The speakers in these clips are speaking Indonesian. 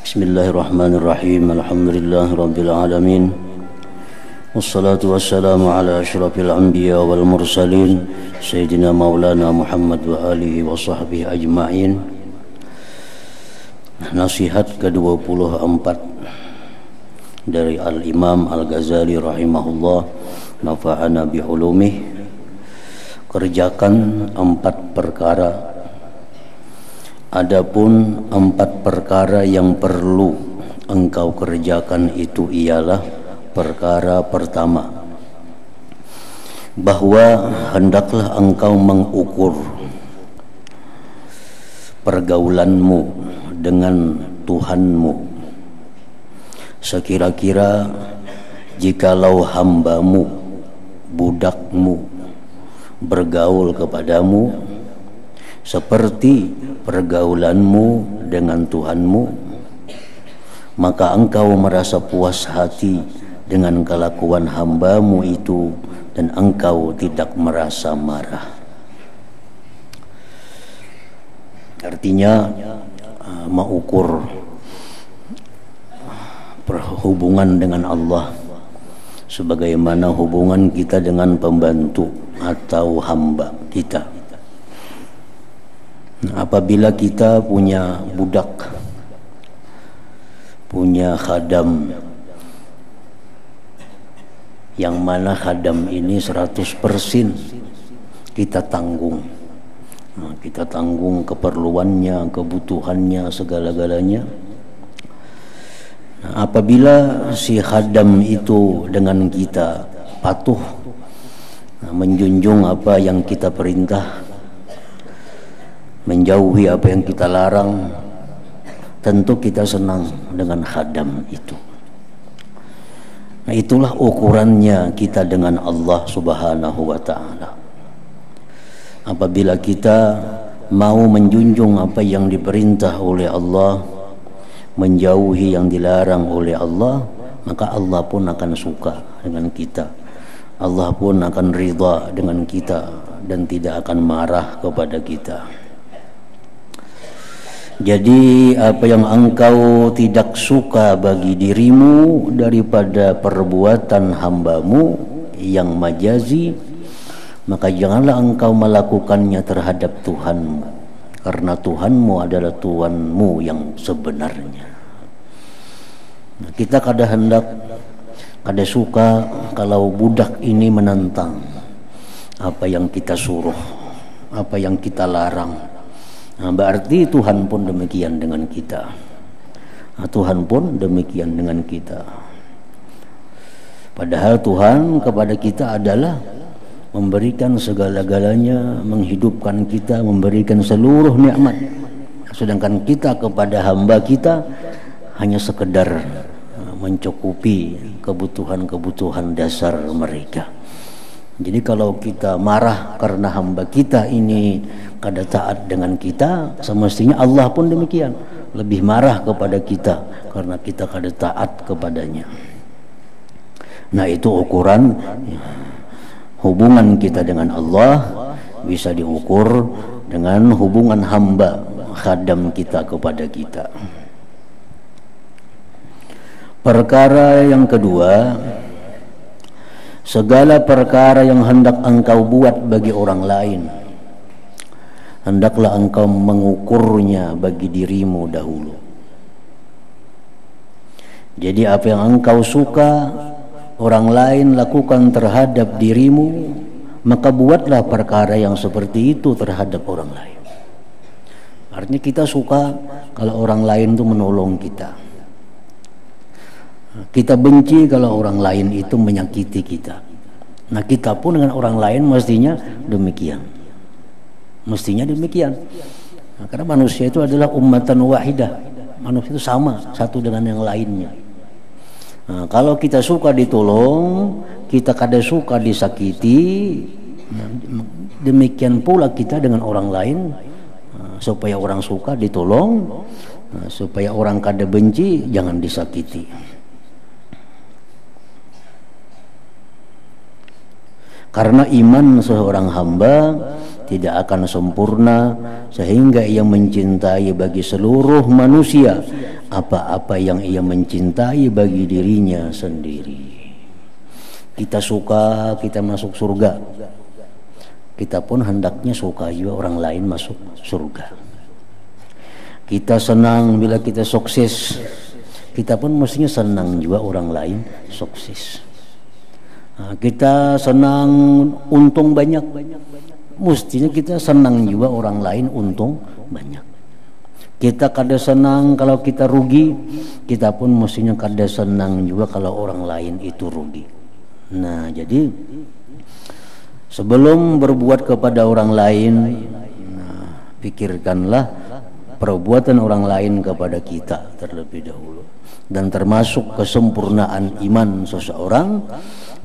Bismillahirrahmanirrahim. Alhamdulillahirabbil alamin. Wassalatu wassalamu ala asyrafil anbiya wal mursalin Sayyidina Maulana Muhammad wa alihi wa sahbihi ajma'in. Nasihat ke-24 dari Al-Imam Al-Ghazali rahimahullah, nafa'ana bi'ulumih. Kerjakan 4 perkara. Adapun 4 perkara yang perlu engkau kerjakan itu ialah: perkara pertama, bahwa hendaklah engkau mengukur pergaulanmu dengan Tuhanmu. Sekira-kira jikalau hambamu, budakmu bergaul kepadamu seperti pergaulanmu dengan Tuhanmu, maka engkau merasa puas hati dengan kelakuan hambamu itu dan engkau tidak merasa marah. Artinya mengukur perhubungan dengan Allah sebagaimana hubungan kita dengan pembantu atau hamba kita. Apabila kita punya budak, punya khadam, yang mana khadam ini 100% kita tanggung. Kita tanggung keperluannya, kebutuhannya, segala-galanya. Apabila si khadam itu dengan kita patuh, menjunjung apa yang kita perintah, menjauhi apa yang kita larang, tentu kita senang dengan khadam itu. Nah, itulah ukurannya kita dengan Allah Subhanahu wa ta'ala. Apabila kita mau menjunjung apa yang diperintah oleh Allah, menjauhi yang dilarang oleh Allah, maka Allah pun akan suka dengan kita. Allah pun akan ridha dengan kita dan tidak akan marah kepada kita. Jadi apa yang engkau tidak suka bagi dirimu daripada perbuatan hambamu yang majazi, maka janganlah engkau melakukannya terhadap Tuhanmu, karena Tuhanmu adalah Tuhanmu yang sebenarnya. Nah, kita kada suka kalau budak ini menentang apa yang kita suruh, apa yang kita larang. Nah, berarti Tuhan pun demikian dengan kita. Tuhan pun demikian dengan kita. Padahal Tuhan kepada kita adalah memberikan segala-galanya, menghidupkan kita, memberikan seluruh nikmat. Sedangkan kita kepada hamba kita hanya sekedar mencukupi kebutuhan-kebutuhan dasar mereka. Jadi kalau kita marah karena hamba kita ini kada taat dengan kita, semestinya Allah pun demikian, lebih marah kepada kita karena kita kada taat kepadanya. Nah, itu ukuran hubungan kita dengan Allah bisa diukur dengan hubungan hamba khadam kita kepada kita. Perkara yang kedua, segala perkara yang hendak engkau buat bagi orang lain, hendaklah engkau mengukurnya bagi dirimu dahulu. Jadi apa yang engkau suka orang lain lakukan terhadap dirimu, maka buatlah perkara yang seperti itu terhadap orang lain. Artinya kita suka kalau orang lain itu menolong kita. Kita benci kalau orang lain itu menyakiti kita. Nah, kita pun dengan orang lain mestinya demikian. Mestinya demikian. Nah, karena manusia itu adalah ummatan wahidah. Manusia itu sama satu dengan yang lainnya. Nah, kalau kita suka ditolong, kita kada suka disakiti, demikian pula kita dengan orang lain. Supaya orang suka ditolong, supaya orang kada benci, jangan disakiti. Karena iman seorang hamba tidak akan sempurna, sehingga ia mencintai bagi seluruh manusia apa-apa yang ia mencintai bagi dirinya sendiri. Kita suka kita masuk surga, kita pun hendaknya suka juga orang lain masuk surga. Kita senang bila kita sukses, kita pun mestinya senang juga orang lain sukses. Nah, kita senang untung banyak, mestinya kita senang juga orang lain untung banyak. Kita kada senang kalau kita rugi, kita pun mestinya kada senang juga kalau orang lain itu rugi. Nah, jadi sebelum berbuat kepada orang lain, pikirkanlah perbuatan orang lain kepada kita terlebih dahulu. Dan termasuk kesempurnaan iman seseorang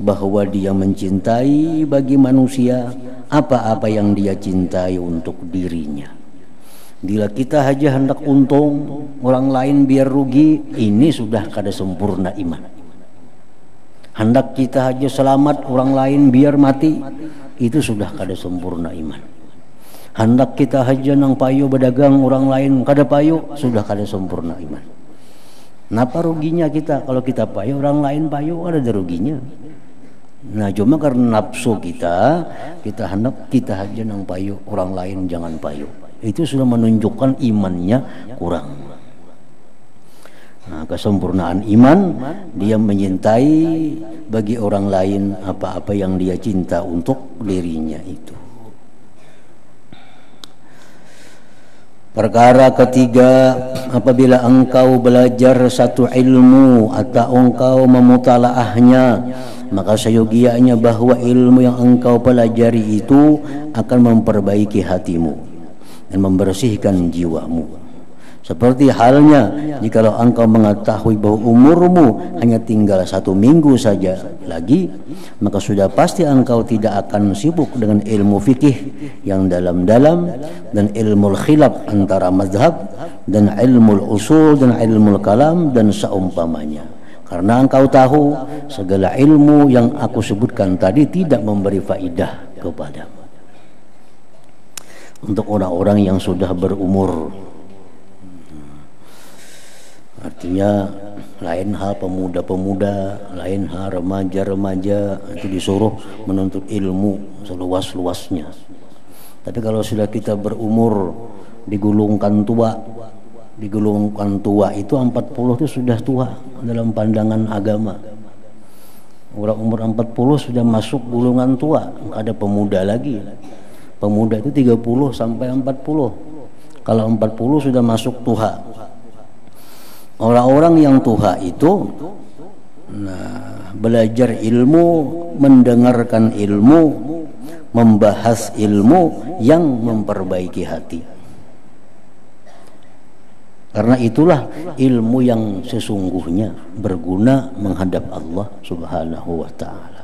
bahwa dia mencintai bagi manusia apa-apa yang dia cintai untuk dirinya. Bila kita aja hendak untung, orang lain biar rugi, ini sudah kada sempurna iman. Hendak kita aja selamat, orang lain biar mati, itu sudah kada sempurna iman. Hendak kita aja nang payu berdagang, orang lain kada payu, sudah kada sempurna iman. Kenapa ruginya kita? Kalau kita payu, orang lain payu, ada ruginya. Nah, cuma karena nafsu kita hendak kita aja nang payu, orang lain jangan payu. Itu sudah menunjukkan imannya kurang. Nah, kesempurnaan iman, dia menyintai bagi orang lain apa-apa yang dia cinta untuk dirinya itu. Perkara ketiga, apabila engkau belajar satu ilmu atau engkau memutalaahnya, maka seyogianya bahwa ilmu yang engkau pelajari itu akan memperbaiki hatimu dan membersihkan jiwamu. Seperti halnya jikalau engkau mengetahui bahwa umurmu hanya tinggal 1 minggu saja lagi, maka sudah pasti engkau tidak akan sibuk dengan ilmu fikih yang dalam-dalam dan ilmu khilaf antara mazhab dan ilmu usul dan ilmu kalam dan seumpamanya. Karena engkau tahu segala ilmu yang aku sebutkan tadi tidak memberi faidah kepadamu. Untuk orang-orang yang sudah berumur, artinya lain hal pemuda-pemuda, lain hal remaja-remaja, itu disuruh menuntut ilmu seluas-luasnya. Tapi kalau sudah kita berumur, digulungkan tua itu 40 itu sudah tua dalam pandangan agama. Orang umur 40 sudah masuk gulungan tua, ada pemuda lagi. Pemuda itu 30 sampai 40. Kalau 40 sudah masuk tua. Orang-orang yang tua itu belajar ilmu, mendengarkan ilmu, membahas ilmu yang memperbaiki hati. Karena itulah ilmu yang sesungguhnya berguna menghadap Allah Subhanahu wa ta'ala.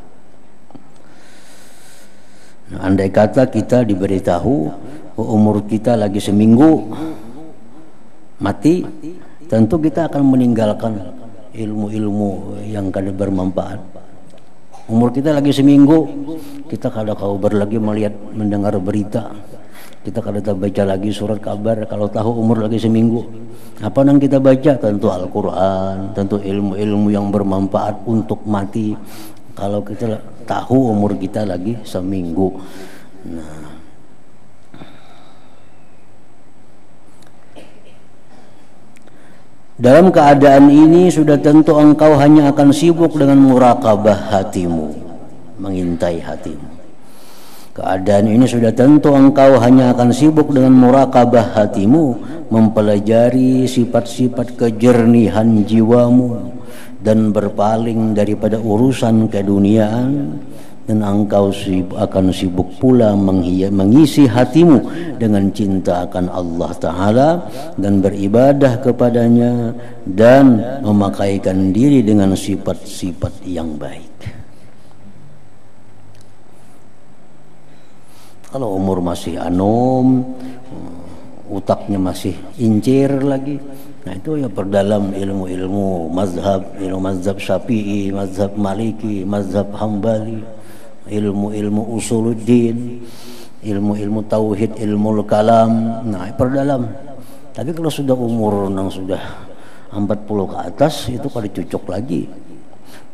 Nah, andai kata kita diberitahu umur kita lagi seminggu mati, tentu kita akan meninggalkan ilmu-ilmu yang kada bermanfaat. Umur kita lagi seminggu, kita kada kabar lagi mendengar berita, kita kada baca lagi surat kabar. Kalau tahu umur lagi seminggu, apa yang kita baca? Tentu Al-Quran, tentu ilmu-ilmu yang bermanfaat untuk mati. Kalau kita tahu umur kita lagi seminggu, dalam keadaan ini sudah tentu engkau hanya akan sibuk dengan muraqabah hatimu, mengintai hatimu. Keadaan ini sudah tentu engkau hanya akan sibuk dengan muraqabah hatimu, mempelajari sifat-sifat kejernihan jiwamu dan berpaling daripada urusan keduniaan, dan engkau akan sibuk pula mengisi hatimu dengan cinta akan Allah Ta'ala dan beribadah kepadanya dan memakaikan diri dengan sifat-sifat yang baik. Kalau umur masih anom, utaknya masih incir lagi, nah itu ya perdalam ilmu-ilmu mazhab, ilmu mazhab Syafi'i, mazhab Maliki, mazhab Hambali, ilmu-ilmu usuluddin. ilmu-ilmu tauhid, ilmu kalam, nah perdalam. Tapi kalau sudah umur nang sudah 40 ke atas itu kalau cucuk lagi.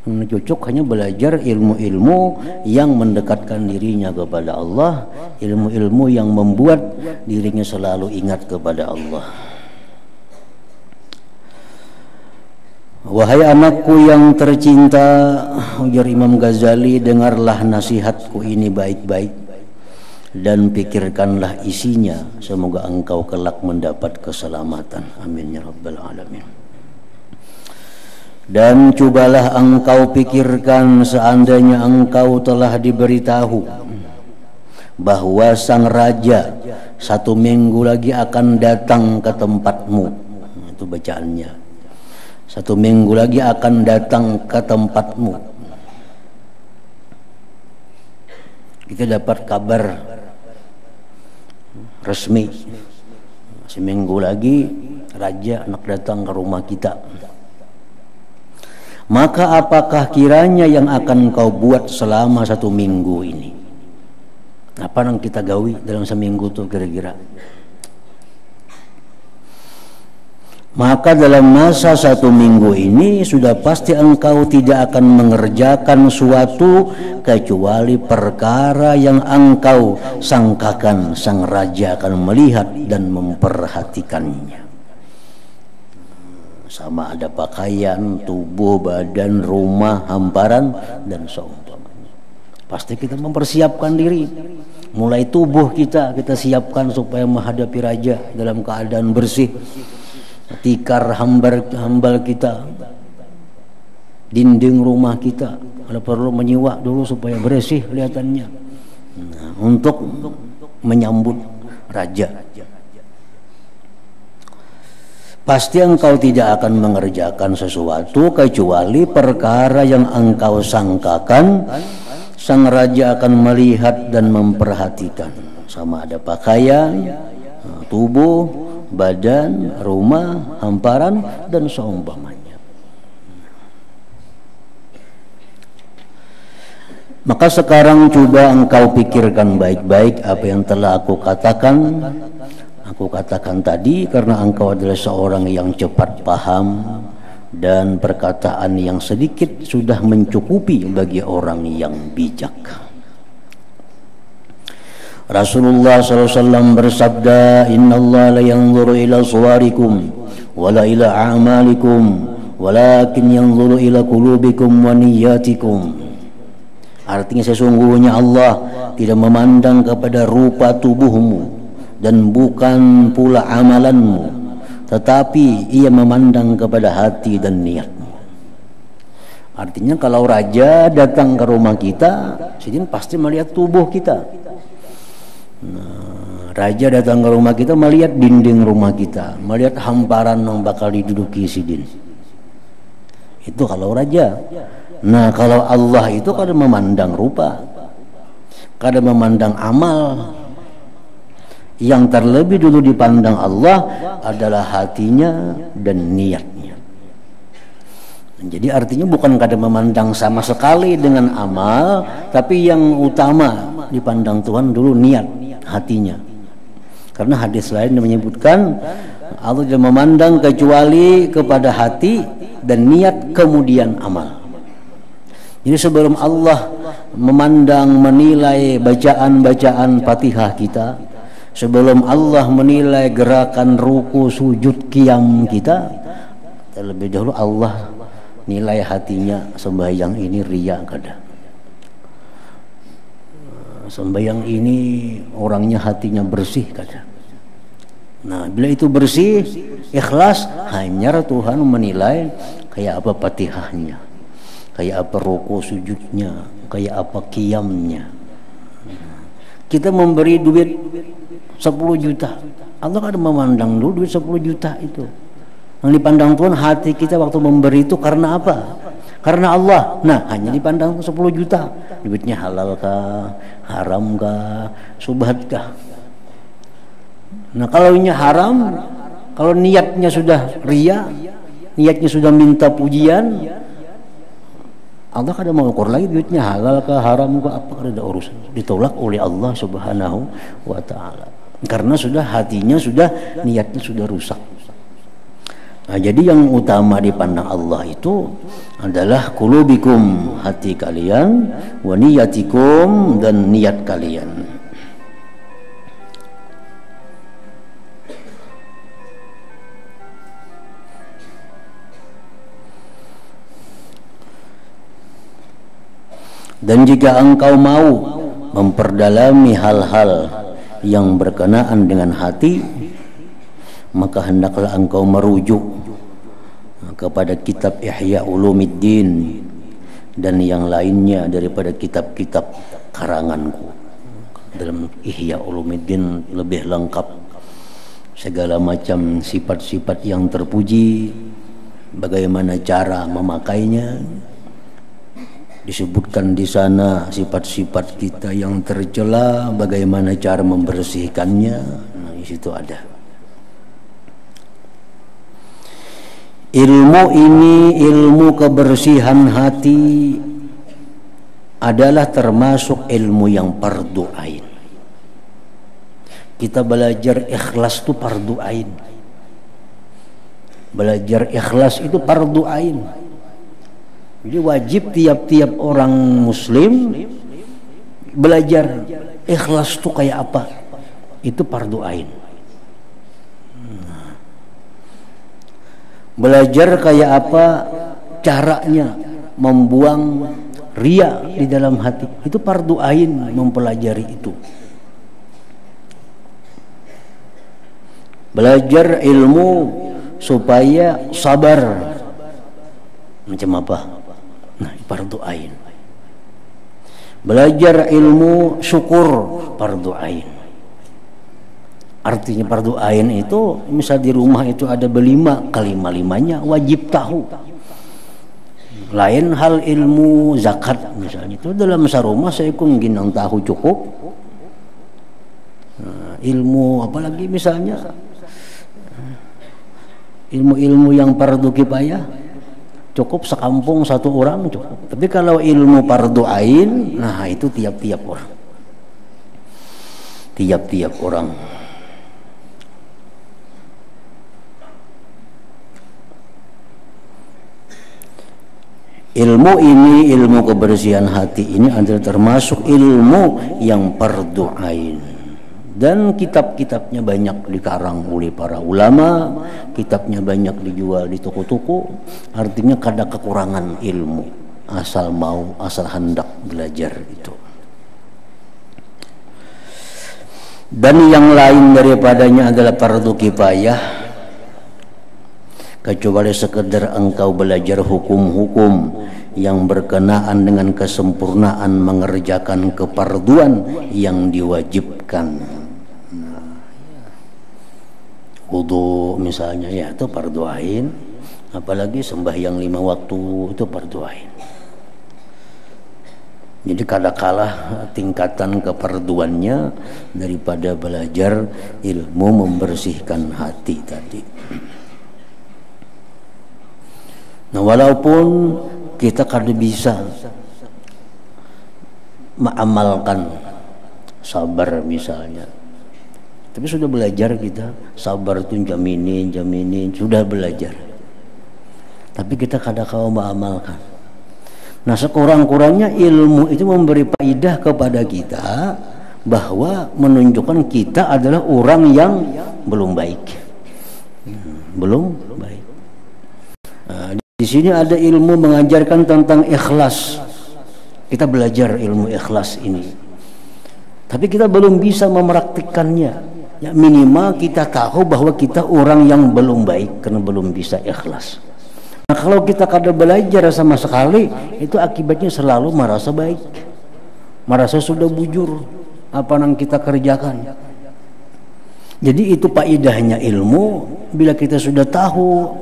Cucuk hanya belajar ilmu-ilmu yang mendekatkan dirinya kepada Allah, ilmu-ilmu yang membuat dirinya selalu ingat kepada Allah. Wahai anakku yang tercinta, ujar Imam Ghazali, dengarlah nasihatku ini baik-baik dan pikirkanlah isinya, semoga engkau kelak mendapat keselamatan. Amin ya rabbal alamin. Dan cobalah engkau pikirkan seandainya engkau telah diberitahu bahwa sang raja 1 minggu lagi akan datang ke tempatmu. Itu bacaannya. 1 minggu lagi akan datang ke tempatmu. Kita dapat kabar resmi, seminggu lagi raja anak datang ke rumah kita. Maka apakah kiranya yang akan kau buat selama 1 minggu ini? Apa yang kita gawi dalam seminggu itu kira-kira? Maka dalam masa 1 minggu ini sudah pasti engkau tidak akan mengerjakan suatu kecuali perkara yang engkau sangkakan sang raja akan melihat dan memperhatikannya. Sama ada pakaian, tubuh, badan, rumah, hamparan dan seumpamanya. Pasti kita mempersiapkan diri. Mulai tubuh kita siapkan supaya menghadapi raja dalam keadaan bersih. Tikar hambal kita, dinding rumah kita, kalau perlu menyiwak dulu supaya bersih kelihatannya. Nah, untuk menyambut raja. Pasti engkau tidak akan mengerjakan sesuatu kecuali perkara yang engkau sangkakan sang raja akan melihat dan memperhatikan. Sama ada pakaian, tubuh, badan, rumah, hamparan dan seumpamanya. Maka sekarang coba engkau pikirkan baik-baik apa yang telah aku katakan. Aku katakan tadi karena engkau adalah seorang yang cepat paham dan perkataan yang sedikit sudah mencukupi bagi orang yang bijak. Rasulullah SAW bersabda, Inna Allah la yanzuru ila suwarikum wala ila a'malikum walakin yanzuru ila qulubikum wa niyyatikum. Artinya sesungguhnya Allah tidak memandang kepada rupa tubuhmu dan bukan pula amalanmu, tetapi ia memandang kepada hati dan niatmu. Artinya kalau raja datang ke rumah kita, sidin pasti melihat tubuh kita. Nah, raja datang ke rumah kita melihat dinding rumah kita, melihat hamparan yang bakal diduduki sidin. Itu kalau raja. Nah, kalau Allah itu kadang memandang rupa, kadang memandang amal. Yang terlebih dulu dipandang Allah adalah hatinya dan niatnya. Jadi artinya bukan kadang memandang sama sekali dengan amal, tapi yang utama dipandang Tuhan dulu niat, hatinya. Karena hadis lain menyebutkan Allah tidak memandang kecuali kepada hati dan niat kemudian amal. Jadi sebelum Allah memandang, menilai bacaan-bacaan Fatihah kita, sebelum Allah menilai gerakan ruku, sujud, qiyam kita, terlebih dahulu Allah nilai hatinya. Sembahyang ini riya kada, sembahyang ini orangnya hatinya bersih kada. Nah, bila itu bersih, ikhlas, hanya Tuhan menilai kayak apa Fatihahnya, kayak apa ruku sujudnya, kayak apa qiyamnya. Kita memberi duit 10 juta, Allah kan memandang dulu duit 10 juta itu. Yang dipandang Tuhan hati kita waktu memberi itu karena apa? Karena Allah. Nah, hanya dipandang 10 juta. Duitnya halal kah, haram kah, subhat kah? Nah, kalau ini haram, kalau niatnya sudah riya, niatnya sudah minta pujian, Allah kada mau ukur lagi duitnya halal ke haram ke apa, kada ada urusan. Ditolak oleh Allah Subhanahu wa taala. Karena sudah hatinya sudah, niatnya sudah rusak. Nah, jadi yang utama dipandang Allah itu adalah qulubikum, hati kalian, wa niyatikum, dan niat kalian. Dan jika engkau mau memperdalami hal-hal yang berkenaan dengan hati, maka hendaklah engkau merujuk kepada kitab Ihya Ulumuddin dan yang lainnya daripada kitab-kitab karanganku. Dalam Ihya Ulumuddin lebih lengkap segala macam sifat-sifat yang terpuji, bagaimana cara memakainya. Disebutkan di sana sifat-sifat kita yang tercela, bagaimana cara membersihkannya. Nah, di situ ada. Ilmu ini, ilmu kebersihan hati adalah termasuk ilmu yang fardu ain. Kita belajar ikhlas itu fardu ain. Belajar ikhlas itu fardu ain. Jadi wajib tiap-tiap orang muslim belajar ikhlas itu kayak apa. Itu fardu ain. Belajar kayak apa caranya membuang riya di dalam hati. Itu fardu ain mempelajari itu. Belajar ilmu supaya sabar. Macam apa? Nah, fardu ain. Belajar ilmu syukur, fardu ain. Artinya fardu ain itu, misal di rumah itu ada berlima, kelima-limanya wajib tahu. Lain hal ilmu zakat misalnya, itu dalam sarumah saya ginang tahu cukup. Nah, ilmu apalagi misalnya ilmu-ilmu yang fardu kifayah, cukup sekampung satu orang cukup. Tapi kalau ilmu fardu ain, nah itu tiap-tiap orang. Tiap-tiap orang. Ilmu ini, ilmu kebersihan hati ini adalah termasuk ilmu yang fardu ain. Dan kitab-kitabnya banyak dikarang oleh para ulama, kitabnya banyak dijual di toko-toko. Artinya kada kekurangan ilmu, asal mau, asal hendak belajar itu. Dan yang lain daripadanya adalah fardu kifayah, kecuali sekedar engkau belajar hukum-hukum yang berkenaan dengan kesempurnaan mengerjakan kefarduan yang diwajibkan. Wudu misalnya, ya itu fardu ain. Apalagi sembahyang 5 waktu itu fardu ain. Jadi kada kalah tingkatan kefarduannya daripada belajar ilmu membersihkan hati tadi. Nah, walaupun kita kada bisa mengamalkan sabar misalnya, tapi sudah belajar kita sabar itu jaminin sudah belajar. Tapi kita kadang kala mengamalkan. Nah, sekurang-kurangnya ilmu itu memberi faedah kepada kita bahwa menunjukkan kita adalah orang yang belum baik. Belum baik. Nah, di sini ada ilmu mengajarkan tentang ikhlas. Kita belajar ilmu ikhlas ini. Tapi kita belum bisa mempraktikkannya. Ya, minimal kita tahu bahwa kita orang yang belum baik karena belum bisa ikhlas. Nah, kalau kita kada belajar sama sekali, itu akibatnya selalu merasa baik, merasa sudah bujur apa yang kita kerjakan. Jadi itu faedahnya ilmu. Bila kita sudah tahu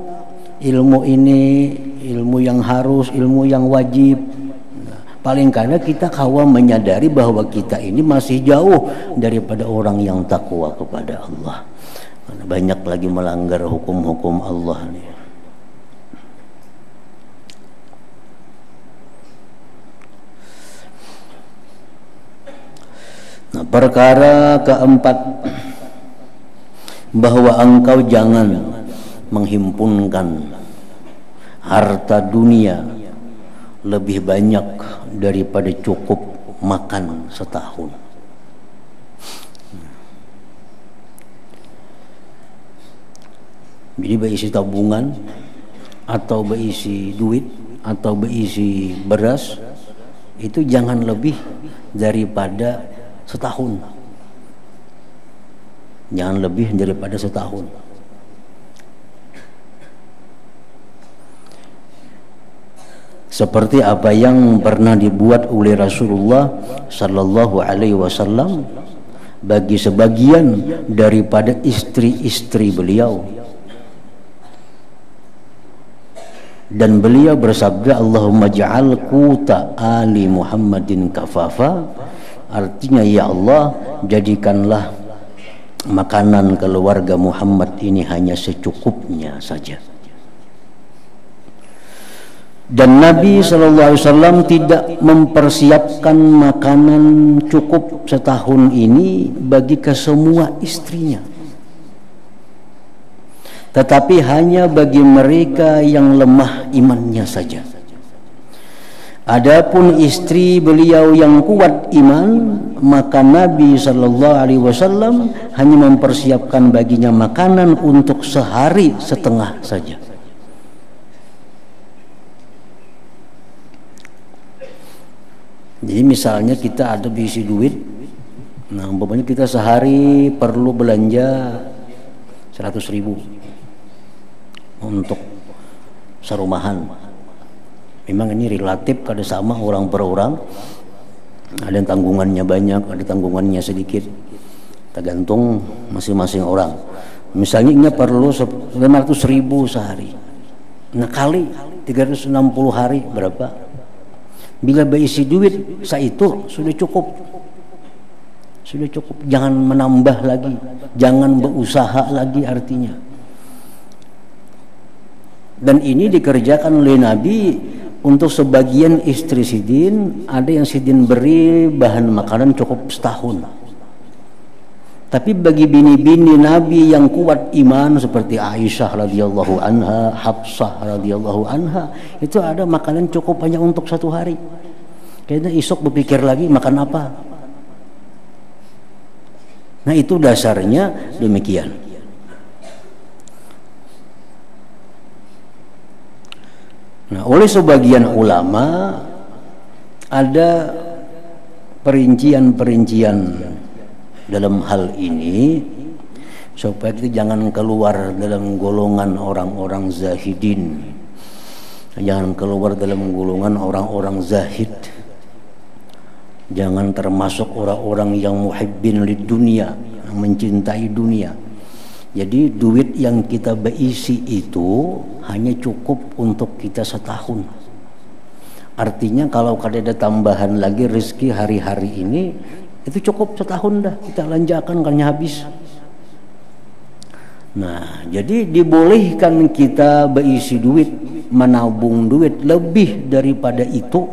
ilmu ini, ilmu yang harus, ilmu yang wajib, paling kadang kita kawan menyadari bahwa kita ini masih jauh daripada orang yang takwa kepada Allah. Banyak lagi melanggar hukum-hukum Allah nih. Perkara keempat, bahwa engkau jangan menghimpunkan harta dunia lebih banyak daripada cukup makan setahun. Jadi berisi tabungan atau berisi duit atau berisi beras itu jangan lebih daripada setahun. Jangan lebih daripada setahun. Seperti apa yang pernah dibuat oleh Rasulullah sallallahu alaihi wasallam bagi sebagian daripada istri-istri beliau. Dan beliau bersabda, Allahumma ja'al quta ali Muhammadin kafafa. Artinya, ya Allah, jadikanlah makanan keluarga Muhammad ini hanya secukupnya saja. Dan Nabi SAW tidak mempersiapkan makanan cukup setahun ini bagi kesemua istrinya, tetapi hanya bagi mereka yang lemah imannya saja. Adapun istri beliau yang kuat iman, maka Nabi SAW hanya mempersiapkan baginya makanan untuk sehari setengah saja. Jadi misalnya kita ada berisi duit, nah umpamanya kita sehari perlu belanja 100.000 untuk serumahan. Memang ini relatif kada sama orang per orang. Ada yang tanggungannya banyak, ada tanggungannya sedikit, tergantung masing-masing orang. Misalnya ini perlu 500.000 sehari, nah kali 360 hari berapa? Bila berisi duit saitu sudah cukup. Sudah cukup, jangan menambah lagi, jangan berusaha lagi artinya. Dan ini dikerjakan oleh Nabi untuk sebagian istri Sidin. Ada yang Sidin beri bahan makanan cukup setahun. Tapi bagi bini-bini Nabi yang kuat iman seperti Aisyah radhiyallahu anha, Hafsah radhiyallahu anha, itu ada makanan cukup hanya untuk satu hari. Karena esok berpikir lagi makan apa. Nah itu dasarnya demikian. Nah, oleh sebagian ulama ada perincian-perincian dalam hal ini supaya kita jangan keluar dalam golongan orang-orang zahidin, jangan keluar dalam golongan orang-orang zahid, jangan termasuk orang-orang yang muhibbin lid dunia, yang mencintai dunia. Jadi duit yang kita berisi itu hanya cukup untuk kita setahun. Artinya kalau ada tambahan lagi rezeki hari-hari ini, itu cukup setahun dah kita lanjakan karena habis. Nah, jadi dibolehkan kita berisi duit, menabung duit lebih daripada itu.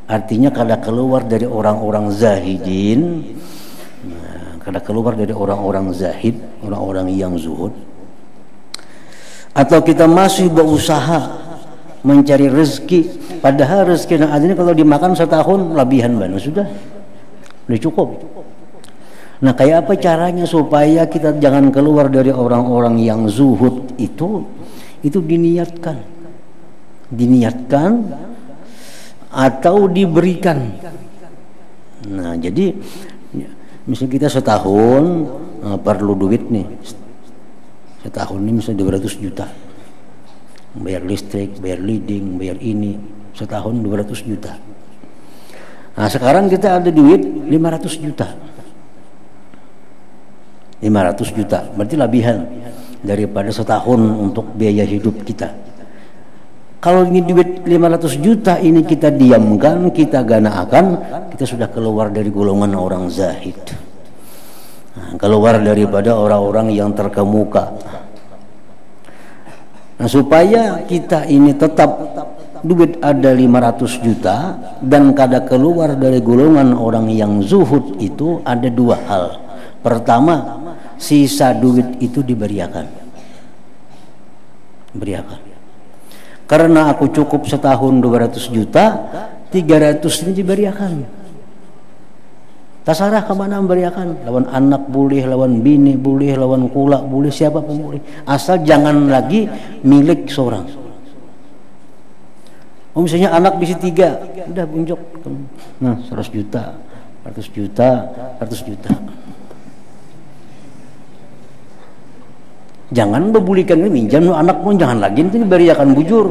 Artinya kada keluar dari orang-orang zahidin. Kada keluar dari orang-orang zahid, orang-orang yang zuhud. Atau kita masih berusaha mencari rezeki, padahal rezeki yang ada ini kalau dimakan setahun lebihan banget sudah cukup. Nah, kayak apa caranya supaya kita jangan keluar dari orang-orang yang zuhud itu diniatkan atau diberikan. Nah, jadi misalnya kita setahun perlu duit nih, setahun ini misalnya 200 juta, bayar listrik, bayar leading, bayar ini, setahun 200 juta. Nah sekarang kita ada duit 500 juta, 500 juta berarti lebihan daripada setahun untuk biaya hidup kita. Kalau ini duit 500 juta ini kita diamkan, kita ganakan, kita sudah keluar dari golongan orang zahid, keluar daripada orang-orang yang terkemuka. Nah supaya kita ini tetap duit ada 500 juta dan kada keluar dari golongan orang yang zuhud itu ada dua hal. Pertama, sisa duit itu diberiakan. Karena aku cukup setahun 200 juta, 300 ini diberiakan. Terserah kemana memberiakan, lawan anak boleh, lawan bini boleh, lawan kula boleh, siapa pun boleh, asal jangan lagi milik seorang. Misalnya anak bisa 3, udah bunjuk, nah 100 juta, 100 juta, 100 juta. Jangan bebulikan ini minjam anak pun jangan lagi itu diberiakan bujur.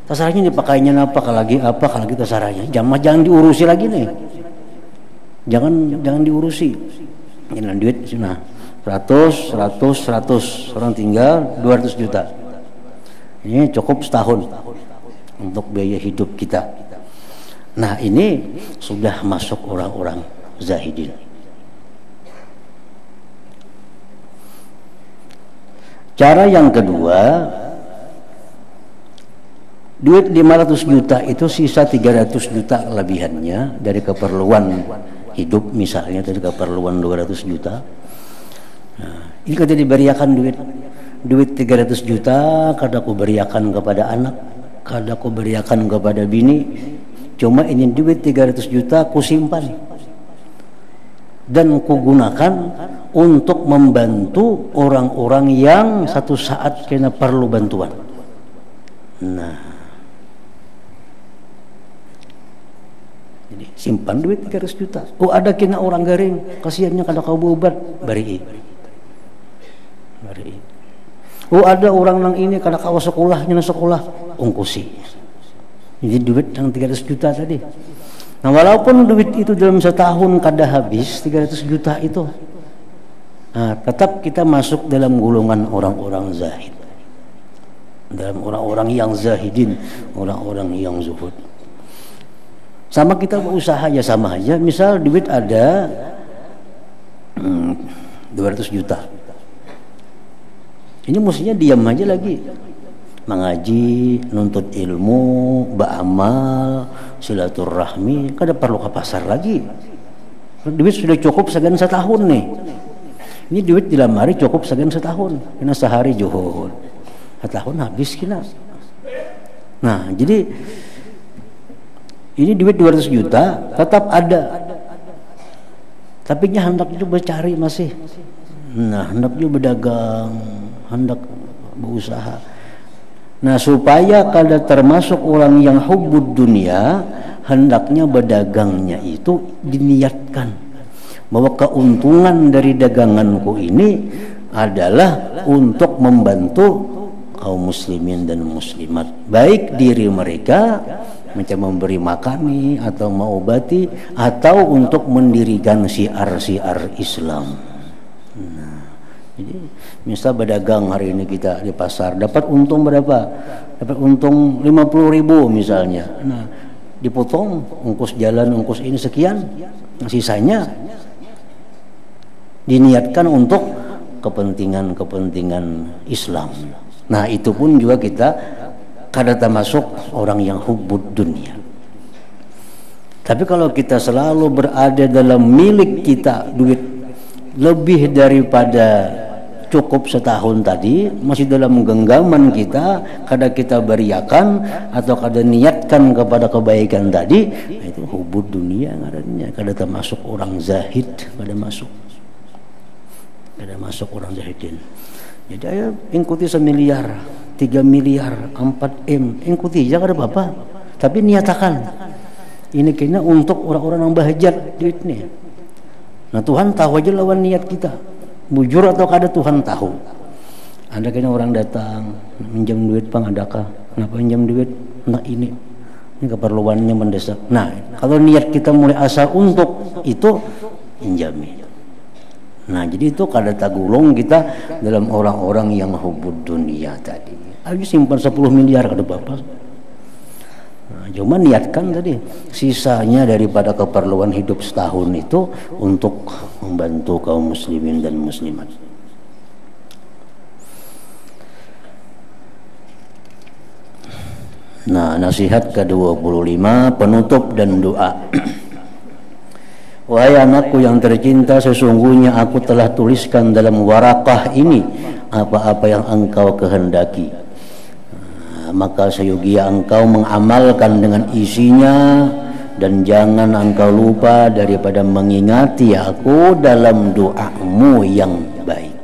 Tasarahnya dipakainya apa, kalau lagi tasarahnya. Jangan diurusi lagi nih. Jangan diurusi. Ini duit nah 100 orang tinggal 200 juta. Ini cukup setahun untuk biaya hidup kita. Nah, ini sudah masuk orang-orang zahidin. Cara yang kedua, duit 500 juta itu sisa 300 juta lebihannya dari keperluan hidup, misalnya dari keperluan 200 juta. Nah, ini kada diberiakan duit 300 juta kada aku beriakan kepada anak, kada aku beriakan kepada bini, cuma ini duit 300 juta ku simpan dan ku gunakan untuk membantu orang-orang yang satu saat kena perlu bantuan. Nah, jadi simpan duit 300 juta. Oh, ada kena orang garing, kasihannya kada kau berobat, bari. Oh, ada orang nang ini kada kau sekolahnya na sekolah, ungkusi. Jadi duit yang 300 juta tadi. Nah, walaupun duit itu dalam setahun kada habis 300 juta itu, nah, tetap kita masuk dalam golongan orang-orang zahid, dalam orang-orang yang zahidin, orang-orang yang zuhud. Sama kita berusaha ya sama aja. Misal duit ada 200 juta, ini mestinya diam aja lagi, mengaji, nuntut ilmu, beramal, silaturahmi, kada perlu ke pasar lagi. Duit sudah cukup segan setahun nih. Ini duit di lemari cukup segan setahun, kena sehari juhud, setahun habis kena. Nah, jadi ini duit 200 juta tetap ada, tapi hendak itu bercari masih. Nah, hendak juga berdagang, hendak berusaha. Nah, supaya kada termasuk orang yang hubbud dunia, hendaknya berdagangnya itu diniatkan bahwa keuntungan dari daganganku ini adalah untuk membantu kaum muslimin dan muslimat, baik diri mereka macam memberi makani atau mengobati, atau untuk mendirikan syiar-syiar Islam. Nah, jadi misal berdagang hari ini kita di pasar dapat untung berapa? Dapat untung 50.000 misalnya. Nah, dipotong ongkos jalan, ongkos ini sekian, yang sisanya diniatkan untuk kepentingan Islam. Nah, itu pun juga kita kada termasuk orang yang hubbud dunia. Tapi kalau kita selalu berada dalam milik kita duit lebih daripada cukup setahun tadi, masih dalam genggaman kita, kada kita beriakan atau kada niatkan kepada kebaikan tadi, nah itu hubbud dunia ngarannya. Kada termasuk orang zahid, kada masuk orang zahidin. Jadi ayo ikuti 1 miliar, 3 miliar, 4 M, ikuti jangan ada apa-apa, tapi niatakan ini kayaknya untuk orang-orang yang bahajat duit nih. Nah, Tuhan tahu aja lawan niat kita, bujur atau kada Tuhan tahu. Ada kayaknya orang datang minjam duit, Bang, adakah? Kenapa minjam duit? Nah, ini keperluannya mendesak. Nah, kalau niat kita mulai asal untuk itu, pinjami. Nah, jadi itu kada tagulung kita dalam orang-orang yang hubbud dunia tadi. Ayo simpan 10 miliar kada apa-apa. Nah, cuma niatkan tadi sisanya daripada keperluan hidup setahun itu untuk membantu kaum muslimin dan muslimat. Nah, nasihat ke-25, penutup dan doa. Wahai anakku yang tercinta, sesungguhnya aku telah tuliskan dalam warakah ini apa-apa yang engkau kehendaki. Maka seyogia engkau mengamalkan dengan isinya, dan jangan engkau lupa daripada mengingati aku dalam doamu yang baik.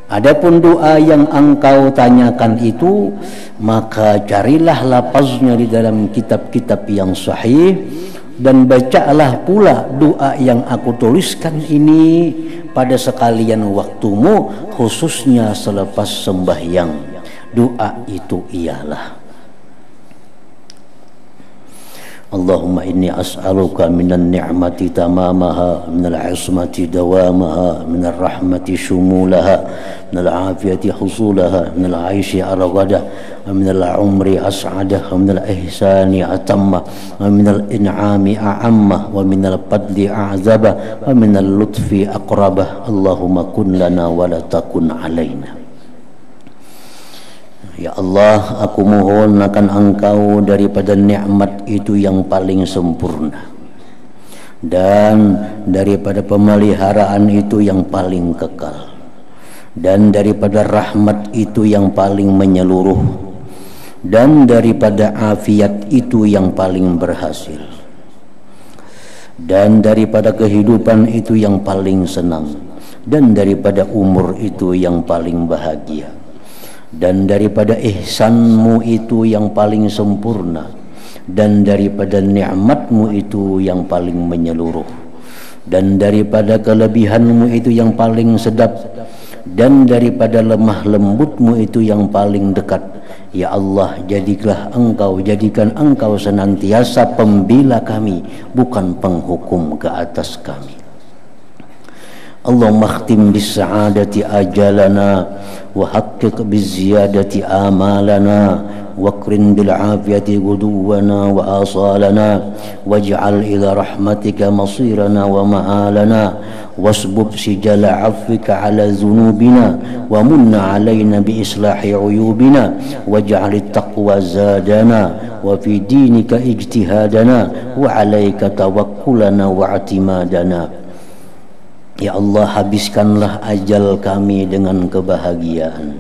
Adapun doa yang engkau tanyakan itu, maka carilah lapaznya di dalam kitab-kitab yang sahih, dan bacalah pula doa yang aku tuliskan ini pada sekalian waktumu, khususnya selepas sembahyang. Doa itu ialah: Allahumma inni as'aluka minan ni'mati tamamaha, minal ismati dawamaha, minal rahmati shumulaha, minal afiyati husulaha, minal aishi aragadah, minal umri as'adah, minal ihsani atammah, minal in'ami a'ammah, wa minal padli a'zabah, wa minal lutfi aqrabah. Allahumma kun lana wa la takun alaina. Ya Allah, aku mohon akan engkau daripada nikmat itu yang paling sempurna, dan daripada pemeliharaan itu yang paling kekal, dan daripada rahmat itu yang paling menyeluruh, dan daripada afiat itu yang paling berhasil, dan daripada kehidupan itu yang paling senang, dan daripada umur itu yang paling bahagia, dan daripada ihsanmu itu yang paling sempurna, dan daripada nikmatmu itu yang paling menyeluruh, dan daripada kelebihanmu itu yang paling sedap, dan daripada lemah lembutmu itu yang paling dekat. Ya Allah, jadikan engkau senantiasa pembela kami, bukan penghukum ke atas kami. Allahumma khtim bis sa'adati ajalana, wa haqqiq biz ziyadati amalana, wakrin bil afiyati guduwana wa asalana, waj'al ila rahmatika masirana wa ma'alana, wasbub sijala afwika ala zunubina, wa munna alayna bi islahi uyubina, waj'al taqwa zadana, wa fi dinika ijtihadana, wa alayka tawakkulana wa atimadana. Ya Allah, habiskanlah ajal kami dengan kebahagiaan,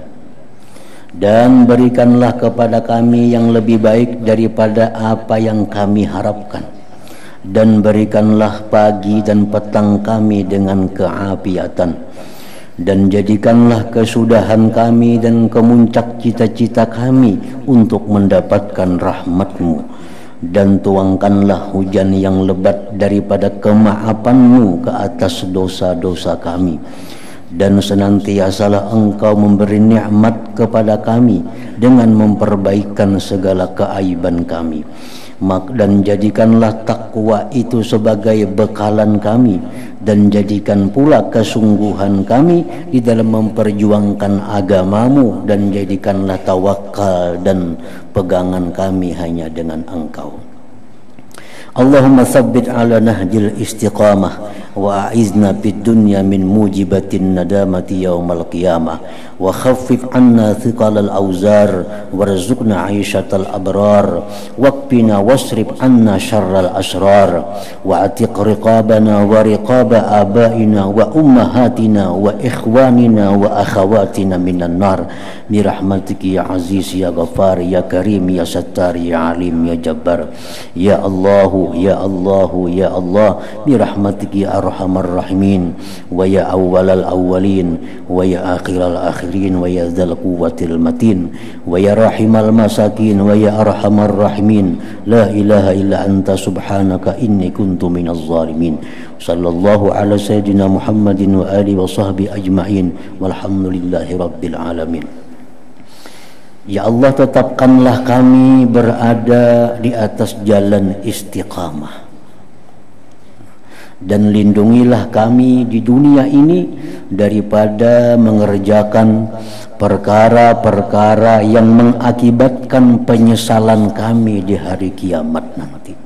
dan berikanlah kepada kami yang lebih baik daripada apa yang kami harapkan, dan berikanlah pagi dan petang kami dengan keapiatan, dan jadikanlah kesudahan kami dan kemuncak cita-cita kami untuk mendapatkan rahmat-Mu, dan tuangkanlah hujan yang lebat daripada kemaafanmu ke atas dosa-dosa kami, dan senantiasalah Engkau memberi nikmat kepada kami dengan memperbaikan segala keaiban kami, dan jadikanlah takwa itu sebagai bekalan kami, dan jadikan pula kesungguhan kami di dalam memperjuangkan agamamu, dan jadikanlah tawakal dan pegangan kami hanya dengan Engkau. Allahumma tsabbit ala nahjil istiqamah, wa a'izna fid dunya min mujibatin nadamati yaumal qiyamah, wa khaffif anna thiqalal auzar, warzuqna 'aishatal abrar, waqfina wasrif anna syarral asrar, wa atiq riqabana wa riqaba abaina wa ummahatina wa ikhwanina wa akhawatina minan nar, bi rahmatiki ya aziz ya ghafar ya karim ya sattar ya alim ya jabbar. Ya Allah, ya Allah, ya Allah, bi rahmatiki ya arhamar rahimin, wa ya awwalal awwalin, wa ya akhiral akhirin, wa ya dzal quwwatil matin, wa ya rahimal masakin, wa ya arhamar rahimin. La ilaha illa anta subhanaka inni kuntu minaz zalimin. Sallallahu ala sayyidina Muhammadin wa alihi wa sahbihi ajma'in, walhamdulillahi rabbil alamin. Ya Allah, tetapkanlah kami berada di atas jalan istiqamah, dan lindungilah kami di dunia ini daripada mengerjakan perkara-perkara yang mengakibatkan penyesalan kami di hari kiamat nanti,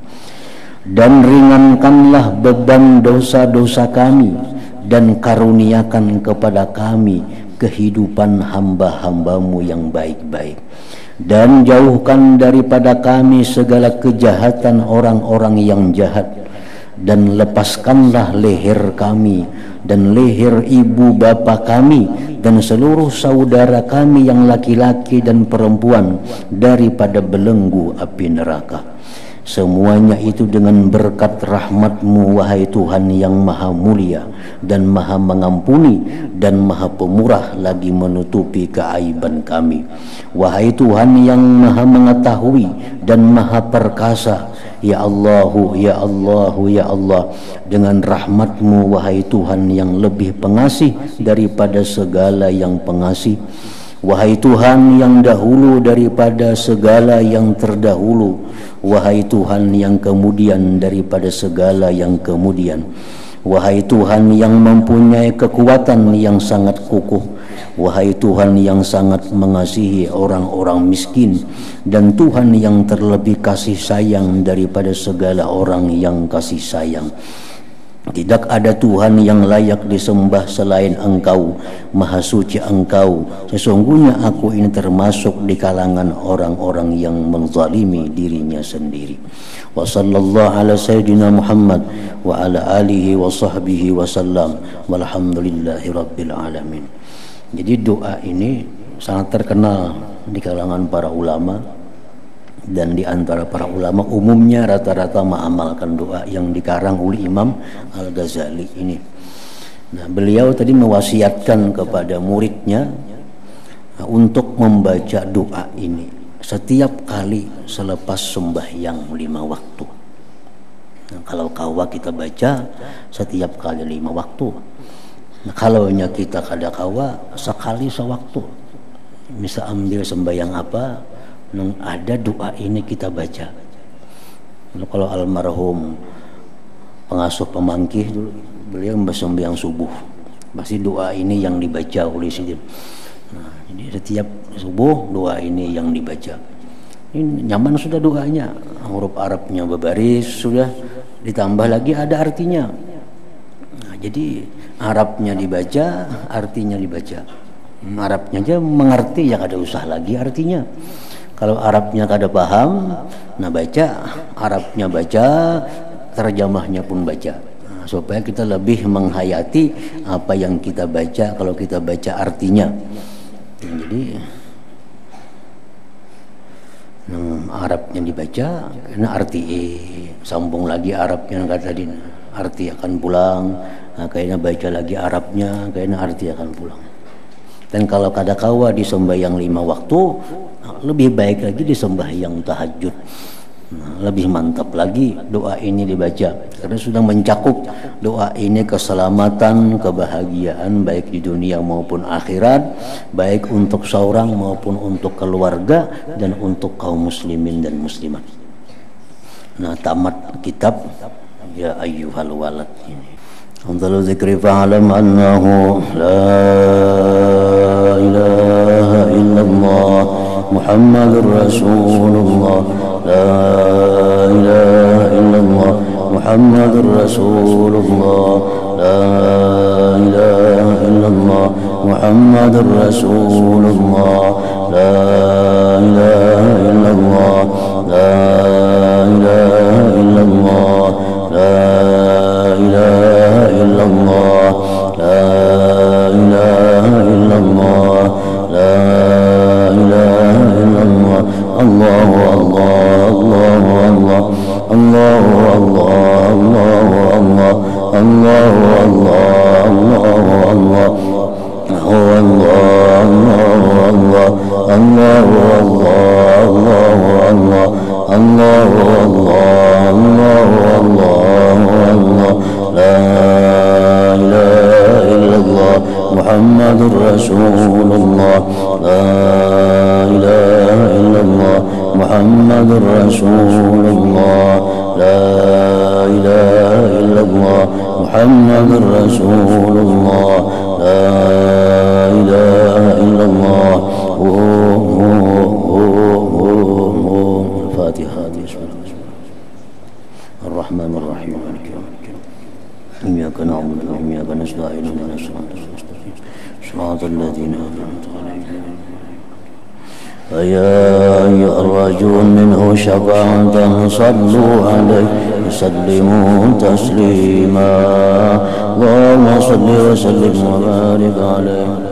dan ringankanlah beban dosa-dosa kami, dan karuniakan kepada kami kehidupan hamba-hambamu yang baik-baik, dan jauhkan daripada kami segala kejahatan orang-orang yang jahat, dan lepaskanlah leher kami dan leher ibu bapa kami dan seluruh saudara kami yang laki-laki dan perempuan daripada belenggu api neraka. Semuanya itu dengan berkat rahmat-Mu, wahai Tuhan yang maha mulia dan maha mengampuni dan maha pemurah lagi menutupi keaiban kami. Wahai Tuhan yang maha mengetahui dan maha perkasa, ya Allahu, ya Allahu, ya Allah, dengan rahmat-Mu, wahai Tuhan yang lebih pengasih daripada segala yang pengasih. Wahai Tuhan yang dahulu daripada segala yang terdahulu, wahai Tuhan yang kemudian daripada segala yang kemudian, wahai Tuhan yang mempunyai kekuatan yang sangat kukuh, wahai Tuhan yang sangat mengasihi orang-orang miskin, dan Tuhan yang terlebih kasih sayang daripada segala orang yang kasih sayang. Tidak ada Tuhan yang layak disembah selain Engkau, Maha Suci Engkau. Sesungguhnya aku ini termasuk di kalangan orang-orang yang menzalimi dirinya sendiri. Wa sallallahu ala sayyidina Muhammad wa ala alihi wa sahbihi wa sallam, walhamdulillahi rabbil alamin. Jadi doa ini sangat terkenal di kalangan para ulama, dan di antara para ulama umumnya rata-rata mengamalkan doa yang dikarang oleh Imam Al-Ghazali ini. Nah, beliau tadi mewasiatkan kepada muridnya untuk membaca doa ini setiap kali selepas sembahyang 5 waktu. Nah, kalau kawa kita baca setiap kali 5 waktu. Nah, kalau kita kada kawa sekali sewaktu. Bisa ambil sembahyang apa, ada doa ini kita baca. Kalau almarhum pengasuh pemangkih dulu, beliau sembahyang subuh, pasti doa ini yang dibaca oleh Sidin. Nah, jadi setiap subuh doa ini yang dibaca. Ini nyaman sudah doanya, huruf Arabnya berbaris sudah, ditambah lagi ada artinya. Nah, jadi Arabnya dibaca, artinya dibaca. Arabnya aja mengerti, ya ada usah lagi artinya. Kalau Arabnya kada paham, nah baca Arabnya baca, terjemahnya pun baca. Nah, supaya kita lebih menghayati apa yang kita baca kalau kita baca artinya. Nah, jadi Arabnya dibaca karena arti sambung lagi Arabnya kata tadi, arti akan pulang. Nah, kayaknya baca lagi Arabnya, kayaknya arti akan pulang. Dan kalau kada kawa di sembahyang 5 waktu, lebih baik lagi di sembahyang tahajud. Nah, lebih mantap lagi doa ini dibaca karena sudah mencakup doa ini keselamatan, kebahagiaan baik di dunia maupun akhirat, baik untuk seorang maupun untuk keluarga dan untuk kaum muslimin dan muslimat. Nah, tamat kitab ya ayyuhal walad ini. Afdalu dzikri fa'lam annahu la ilaha illallah Muhammadur Rasulullah, la ilaha illallah Muhammadur Rasulullah, la ilaha illallah Muhammadur Rasulullah, la ilaha illallah, la ilaha illallah, la ilaha illallah, la ilaha illallah, la ilaha illallah. Allahu Allah, Allahu Allah, Allahu Allah, Allahu Allah, Allahu Allah, Allahu Allah, Allahu Allah, Allahu Allah, Allahu Allah, Allahu Allah, Allahu Allah, la ilaha illallah Muhammadur Rasulullah, la ilaha illallah Muhammadur Rasulullah, la ilaha illallah Muhammadur Rasulullah, la ilaha illallah. Al-Fatihah. Ar-Rahmanir Rahim. Iyyaka na'budu wa iyyaka nasta'in. Ihdinas siratal mustaqim. Shiratal ladzina an'amta 'alaihim فيا أيها الراجون منه شفاعة صلوا عليه وسلموا تسليما. اللهم صل وسلم وبارك عليه.